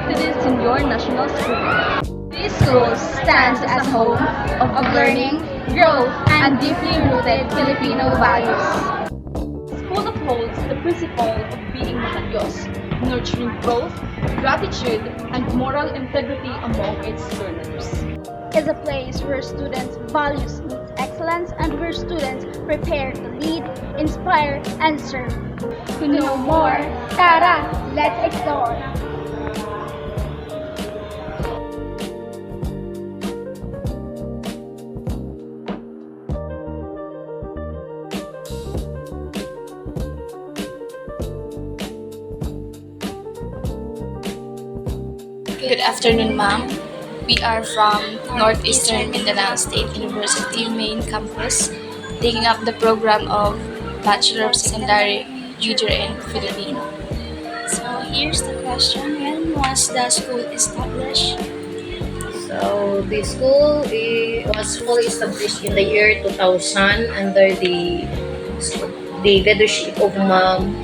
to the Senior National School. This school stands as home of learning, growth, and deeply rooted Filipino values. The school upholds the principle of being makayos, nurturing growth, gratitude, and moral integrity among its learners. Is a place where students' values meet excellence and where students prepare to lead, inspire, and serve. To know more, tara, let's explore! Good afternoon, ma'am. We are from Northeastern Mindanao State University main campus, taking up the program of Bachelor of Secondary Junior in Filipino. So here's the question: when was the school established? So the school was fully established in the year 2000 under the leadership of Ma'am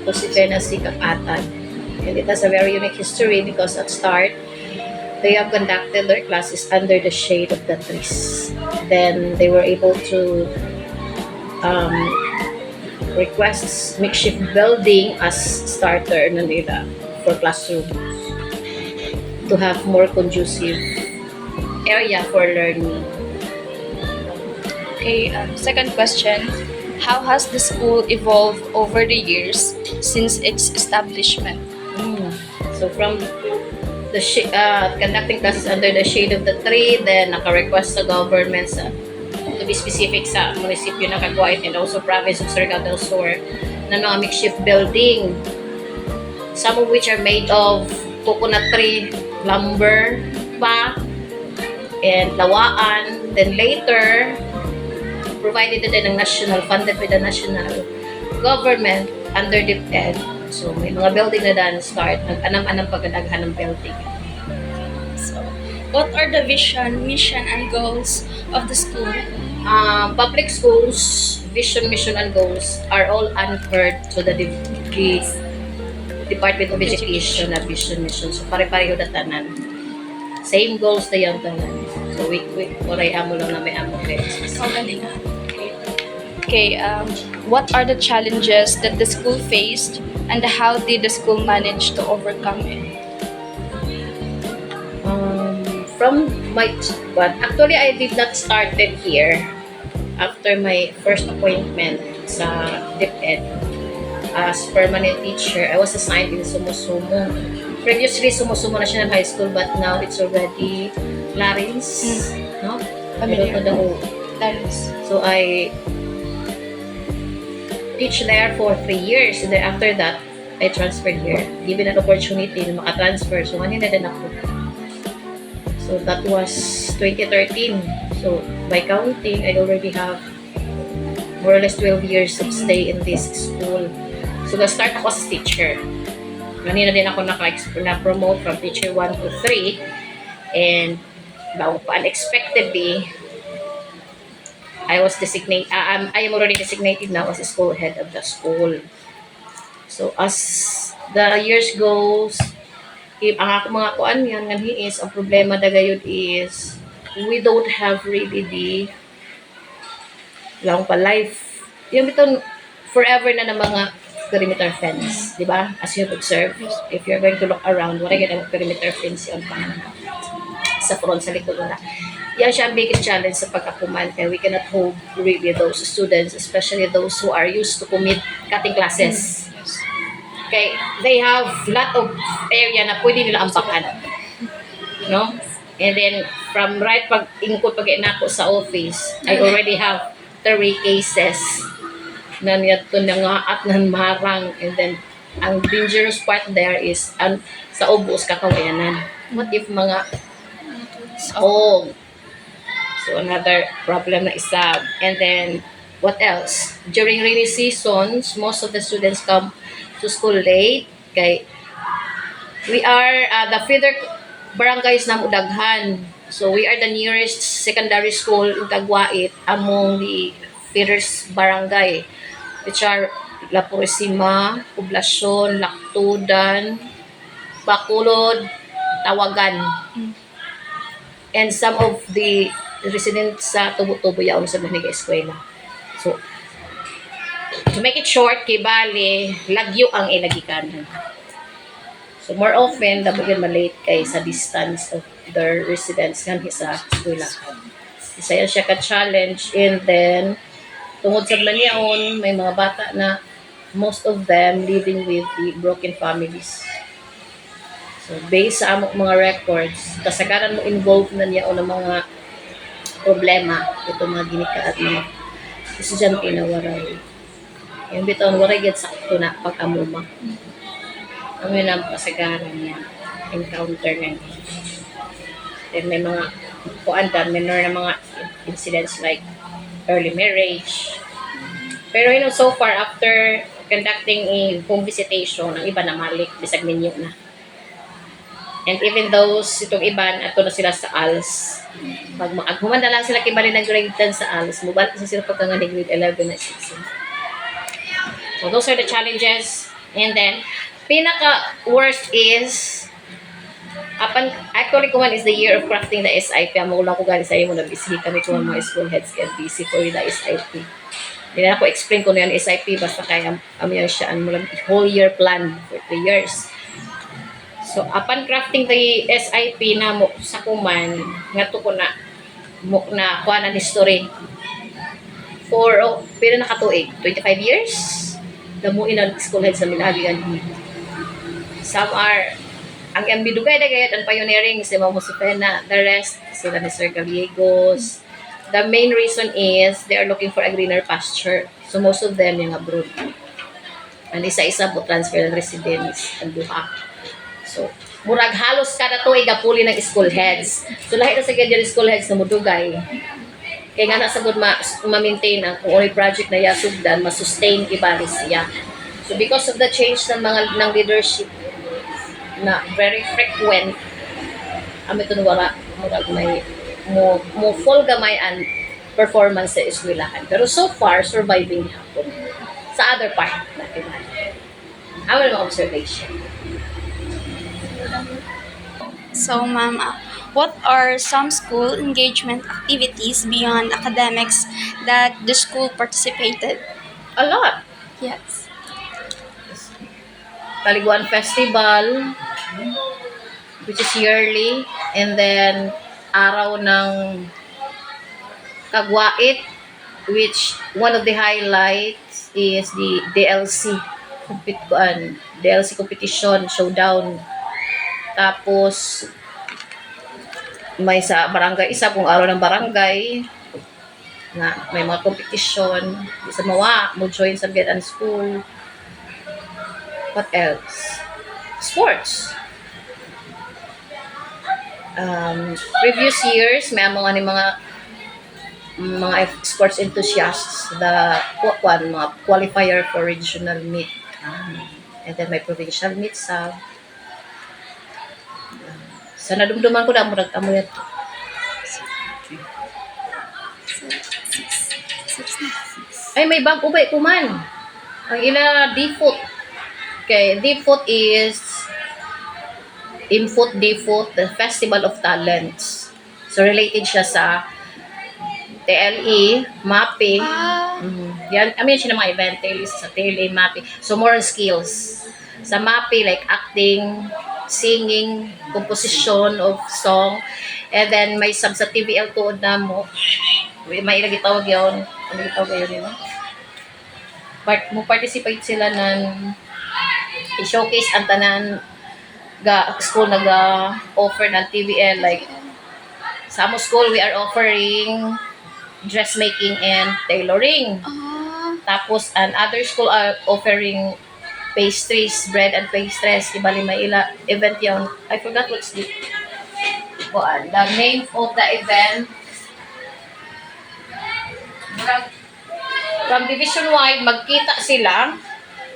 Josefina C. Kapatan. And it has a very unique history because at start, they have conducted their classes under the shade of the trees. Then they were able to request makeshift building as starter nila for classroom to have more conducive area for learning. Okay, second question. How has the school evolved over the years since its establishment? So from the conducting classes under the shade of the tree, then naka-request sa government to be specific sa munisipyo ng Caguait and also province of Surigao del Sur na mga makeshift building, some of which are made of coconut tree, lumber pa, and lawaan. Then later, provided din ng national, funded with the national government under DepEd. So, may mga building na dan start. Nag-anam-anam pagkadaghan ng building. So, what are the vision, mission, and goals of the school? Public schools, vision, mission, and goals are all anchored to the Department of Education na vision, mission. So, pare-pareho na tanan. Same goals na yung tanan. So, waray amo lang na may amo kayo. Okay, what are the challenges that the school faced and how did the school manage to overcome it? From my, but actually I did not start it here after my first appointment sa DepEd as permanent teacher. I was assigned in Sumusumo. Previously, Sumusumo National High School, but now it's already Clarence, no? Clarence. So I teach there for 3 years, and then after that, I transferred here. Given an opportunity na makatransfer, so kanina din ako. So that was 2013. So by counting, I already have more or less 12 years of stay in this school. So na-start ako as teacher. Kanina din ako na-promote from teacher 1 to 3. And unexpectedly, I am already designated now as a school head of the school. So as the years goes, ang ako mga kuan yan ang problema dagayod is we don't have really the lang pa life. Yung biton forever na ng mga perimeter fence, di ba? As you observe, if you're going to look around, wala ganang perimeter fence yung pangalan sa front, sa likod na. Yan siya ang biggest challenge sa pagkakuman kaya we cannot hold really those students, especially those who are used to cutting classes. Okay, they have lot of area na pwede nila ampakan. No? And then, from pag-ingkot pag-inako sa office, I already have 3 cases na niyato na nga at nan marang. And then, ang dangerous part there is sa ubos kakawayanan. What if mga So another problem na isa. And then, what else? During rainy seasons, most of the students come to school late. Okay. We are the feeder barangays na Udaghan. So we are the nearest secondary school in Caguait among the feeders barangay, which are La Purisima, Poblacion, Lactudan, Bacolod, Tawagan. And some of the residents sa Tubo-Tubo yaon sa mga eskwela. So, to make it short, kay bale, lagyo ang ilagikanan. So, more often, dapat malate kay sa distance of their residents kan sa eskwela. Isa yan siya ka-challenge. And then, tungod sa Blanyaon, may mga bata na most of them living with the broken families. So, based sa among mga records, kasagaran mo involved na niya o ng mga problema ito mga ginika at mga estudyante na waray. Yung bitawan, waray get sakto na pag-amuma. Ang yun ang kasagaran niya, encounter na niya. Then may mga kuandan, minor na mga incidents like early marriage. Pero so far, after conducting a home visitation, ang iba na malik, bisag ninyo na. And even those, itong iban, ato na sila sa ALS. Pag humanda lang sila kibalin ng grade 10 sa ALS, mubalik sa sila pagka nga ni grade 11 na 16. So those are the challenges. And then, pinaka-worst is, actually kuman is the year of crafting the SIP. Amo lang ko galing sa iyo mo nag-busy kami kuman mga school heads get busy for the SIP. Hindi na ako explain ko na yung SIP, basta kaya yan siya, whole year plan for 3 years. So, upon crafting the SIP na mo sa kuman, nga to ko na kuha ng history. Pero nakatuig, 25 years, damuin ang school heads na minagigan. Some are, ang bidugay na gayat ang pioneering, si Mamo Sipena, the rest, sila ni Sir Gallegos. The main reason is, they are looking for a greener pasture. So, most of them yung abroad. And isa-isa po transfer ng residents, ang duha. So, murag halos kada tuig gapuli ng school heads. So, lahat na sa ganyan school heads na mudugay. Kaya nga nasagod ma-maintain ang kung ano project na yasugdan, ma-sustain ibali siya. So, because of the change ng leadership na very frequent, ito wala, murag may mo full gamay ang performance sa eskwelahan. Pero so far, surviving hapon sa other part natin. Ang mga observation. So, ma'am, what are some school engagement activities beyond academics that the school participated? A lot. Yes. Kaliguan Festival, which is yearly, and then Araw ng Kagwait, which one of the highlights is the DLC competition, showdown. Tapos, may sa barangay, isa pong araw ng barangay, na may mga competition. Isa mo join sa Gedan School. What else? Sports. Previous years, may mga sports enthusiasts, mga qualifier for regional meet. And then may provincial meet sa nadumduman ko na murag amo yato. Ay, may bago ba kuman. Ang ila default. Okay, default is Infoot Default, the Festival of Talents. So related siya sa TLE, MAPE. Yan, siya ng mga event, TLE, MAPE. So more on skills. Sa MAPE, like acting, singing, composition of song, and then may sub sa TVL tuod na mo. May ilagitawag yun. Ano gitawag yun, participate sila ng i-showcase ang tanan school nag-offer ng TVL, like sa among school we are offering dressmaking and tailoring. Tapos and other school are offering pastries, bread and pastries. Ibali may event yun. I forgot what's the name of the event. From division wide, magkita sila,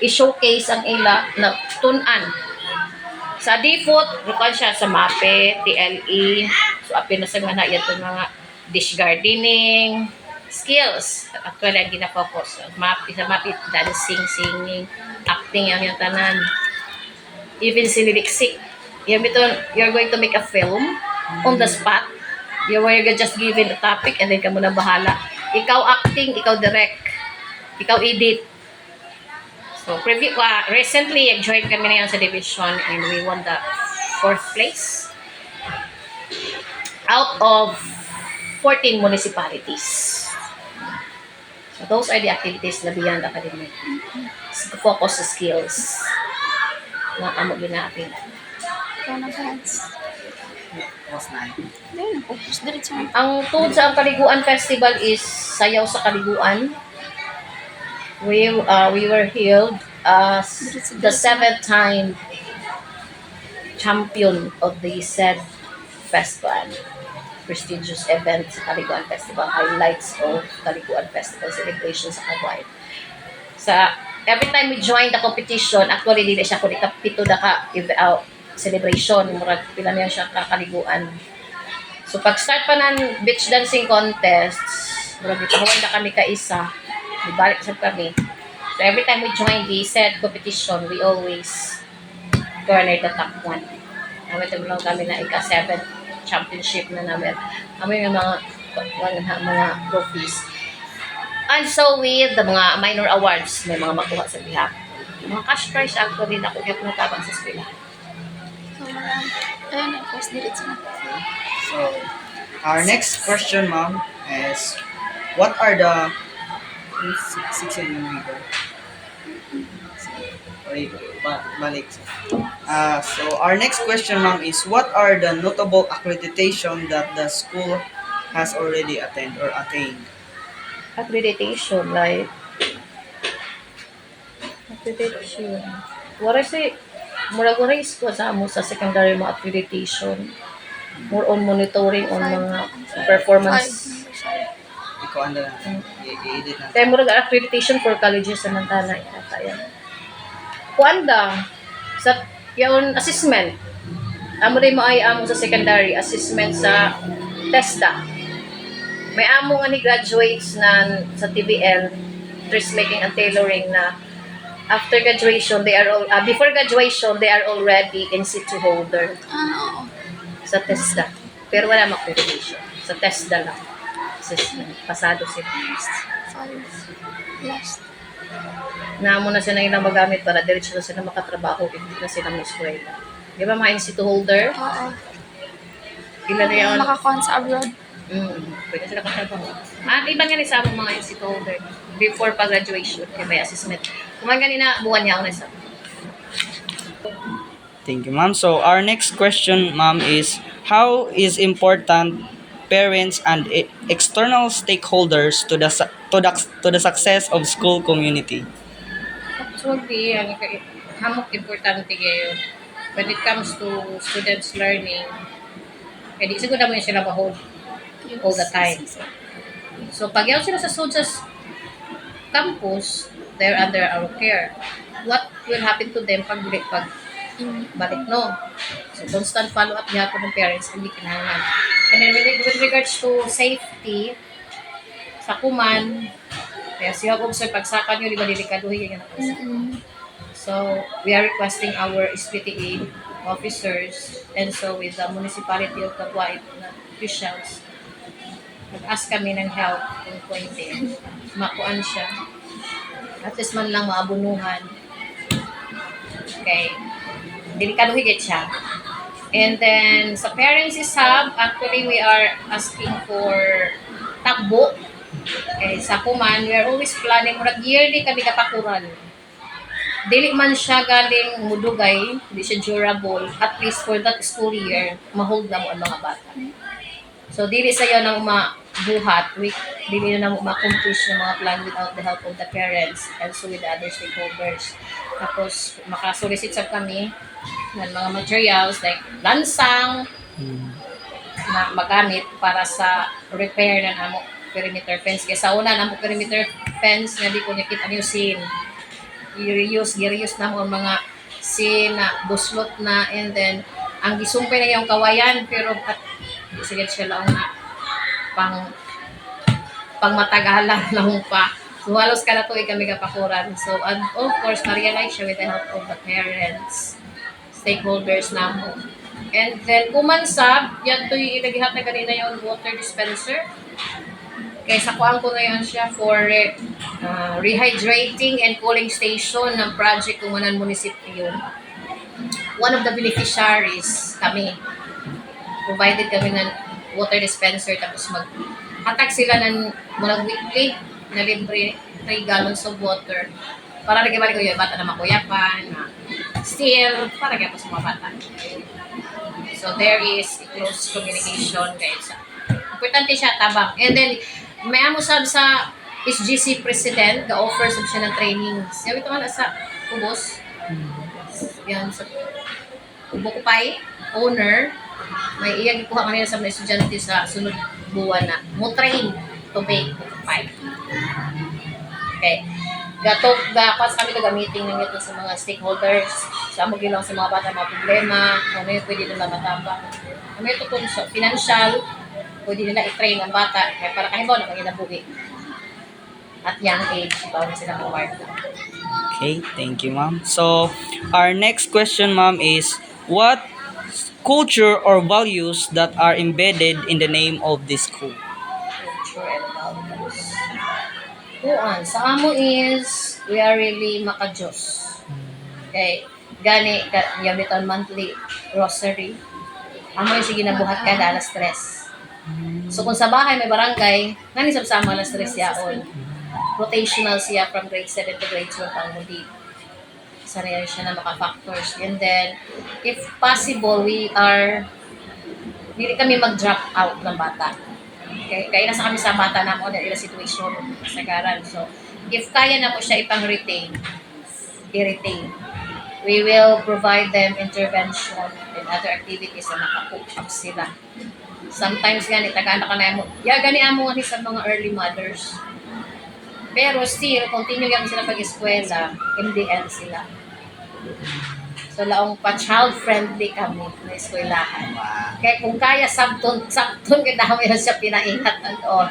i-showcase ang ila na tunan. Sa default, lukan siya sa MAPE, TLE. So, apin na sa nga na ito mga dish gardening, skills. Actually, ang ginafocus. Sa MAPE, dancing, singing, acting, yung tanan. Even siniliksik. you're going to make a film on the spot. You're just given a topic and then ka muna bahala. Ikaw acting, ikaw direct, ikaw edit. So, recently, joined kami na yan sa division and we won the 4th place out of 14 municipalities. So, those are the activities na beyond academic. Focus sa skills na amo natin. Ikaw na, Vance. Dahil na-focus diretso na. Ang tungkol sa Kaliguan Festival is Sayaw sa Kaliguan. We were hailed as the 7th time champion of the said festival. Prestigious event sa Kaliguan Festival. Highlights of Kaliguan Festival celebration sa Kagway. Every time we join the competition, actually dili siya kung ikapito na ka celebration, murag pila niya siya kakaliguan. So pag start pa ng beach dancing contests, murag itahuan na kami ka-isa, ibalik sa kami. So every time we join the said competition, we always garner the top 1. Namin lang kami na ika-7 championship na namin. Kami yung mga trophies. And so with the mga minor awards, may mga makuha sa bihak. Mga cash prize actually na kung yung natabang sa eskwela. So, ayun, na-focus diretso na. So, our next question, ma'am, is what are the so our next question, ma'am, is what are the notable accreditation that the school has already attained? Accreditation, like accreditation. What I say, murag-murag is ko sa amo sa secondary mga accreditation. More on monitoring on mga performance. Ikaw anda na. I-edit na. Kaya murag accreditation for colleges sa Mantana. Kuanda sa yung assessment. Amo rin mo ay amo sa secondary assessment sa TESDA. May amo nga ni graduates na sa TBL, dressmaking and tailoring na after graduation, before graduation, they are already in situ holder Oo. sa TESDA. Pero wala accreditation. Sa TESDA lang. Assessment. Pasado sila. 5 last. Naamo na sila ilang magamit para diretso na sila makatrabaho hindi na sila may eskwela. Di ba mga in situ holder? Oo. Ilan na yun? Makakon sa abroad. Pwede sila katrabaho. At iba nga rin sa among mga in situ holder before pa-graduation kaya may assessment. Kung mga ganina, buwan niya ako na isa. Thank you, ma'am. So our next question, ma'am, is how is important parents and external stakeholders to the success of school community? Actually, hamok importante kayo when it comes to students learning. Kaya di siguro naman sila ma-hold all the time. So, pag yaw sila sa campus, they're under our care. What will happen to them pag balik, no? So, constant follow-up niya po ng parents, hindi kinahanglan. And then, with regards to safety, sa kuman, kaya siya kung sa pagsakan nyo, di ba delikaduhin yan. So, we are requesting our SPTA officers and so with the municipality of Caguay na officials, nag-ask kami ng help kung pwede. Makuan siya. At least man lang maabunuhan. Okay. Delikado higit siya. And then, sa parents hub, actually, we are asking for takbo. Okay, sa kuman, we are always planning, murag yearly kami kapakuran. Dili man siya galing mudugay, hindi siya durable, at least for that school year, mahold na mo ang mga bata. So, dili sa'yo nang mabuhat, dili na mo ma-accomplish yung mga plan without the help of the parents and so with the other stakeholders. Tapos, makasolicit sa kami ng mga materials like lansang na magamit para sa repair ng amo perimeter fence. Kaya sa una, amo perimeter fence na di ko nakita yung scene. I-reuse na mo mga scene na buslot na and then ang gisumpay na yung kawayan pero sige siya lang na pang matagalan lang pa. So halos kalatoy kami kapakuran. So and of course na-realize siya with the help of the parents. stakeholders namo. And then kumansab, yan to yung ilagihat na kanina yung water dispenser. Kaya sa kuhaan ko ngayon siya for rehydrating and cooling station ng project Kumanan Munisipyo. One of the beneficiaries kami. Provided kami ng water dispenser tapos maghatag sila ng mula weekly na libre 3 gallons of water para nagibalik ko yung bata na makuyapan, na still, para kaya sa mga bata. So there is close communication guys. Importante siya tabang. And then may amo sab sa SGC president ga-offer sab siya ng trainings. Sabi ito nga sa ubos. Yan sa Bukupay owner may iyang ikuha kanina sa mga estudyante sa sunod buwan na mo train to make Bukupay. Okay. Pas kami gamitin ninyo ito sa mga stakeholders. Sa mo gilang sa mga bata, mga problema, ano yung pwede nila matambang. Ano ito kung so, financial, pwede nila i-train ang bata. Kaya para kahit ba na panginabuhi. At young age, bawal sila mag-work. Okay, thank you, ma'am. So, our next question, ma'am, is what culture or values that are embedded in the name of this school? Culture and values. Kuan, sa amo is, we are really makajos. Okay, gani, yamiton monthly rosary. Amo yung sige nabuhat ka, alas 3. So kung sa bahay may barangay, ngani sama alas 3 yaon. Rotational siya from grade 7 to grade 12 ang muli. Sanay siya na maka-factors. And then, if possible, hindi kami mag-drop out ng bata. Okay? Kaya nasa kami sa bata na mo dahil situation sa karan. So, if kaya na po siya ipang-retain, i-retain. We will provide them intervention and other activities na makakook up sila. Sometimes gani, taga-anak ka na mo. Gani amo nga sa mga early mothers. Pero still, continue yan sila pag-eskwela, MDL sila. So, laong pa-child-friendly kami na eskwelahan. Kaya kung kaya, sabton kadami na siya pinaingat and all.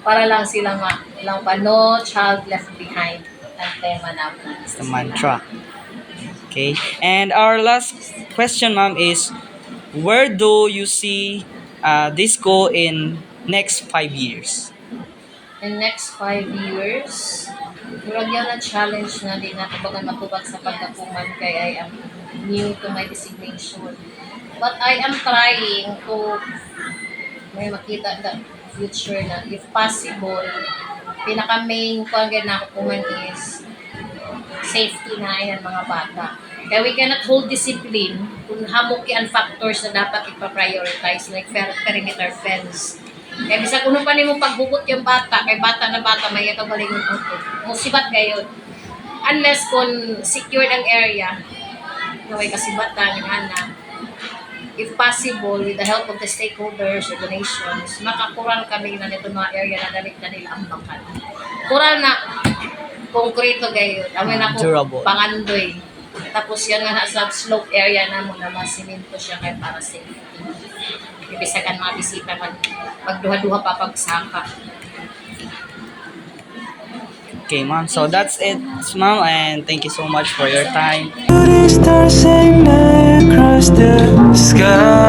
Para lang sila lang pa, no child left behind ang tema namin. It's the mantra. Okay. And our last question, ma'am, is where do you see this school in next 5 years? In next 5 years, murag yan ang challenge na di natubagan matubag sa pagkakuman kay I am new to my designation. But I am trying to may makita the future na if possible, pinaka-main ko ang ganakuman is safety na yan mga bata. Kaya we cannot hold discipline kung hamok yan factors na dapat ipa-prioritize like perimeter fence. Kaya bisa kuno pa nimo paghugot yung bata, kay bata na bata may ito balingon utod. Musibat gayon. Unless kung secured ang area, naway kasibatan ng anak, if possible, with the help of the stakeholders or donations, makakural kami na nito mga area na dalit na nila ang bakan. Kural na konkreto gayon. Amoy na ko Durable. pangandoy. Tapos yan nga sa slope area na mo na masimento siya kay para safety. Ibisagan mga bisita magduha-duha pa pagsaka. Okay, ma'am. So that's it, ma'am, and thank you so much for your time. Stars sang across the sky.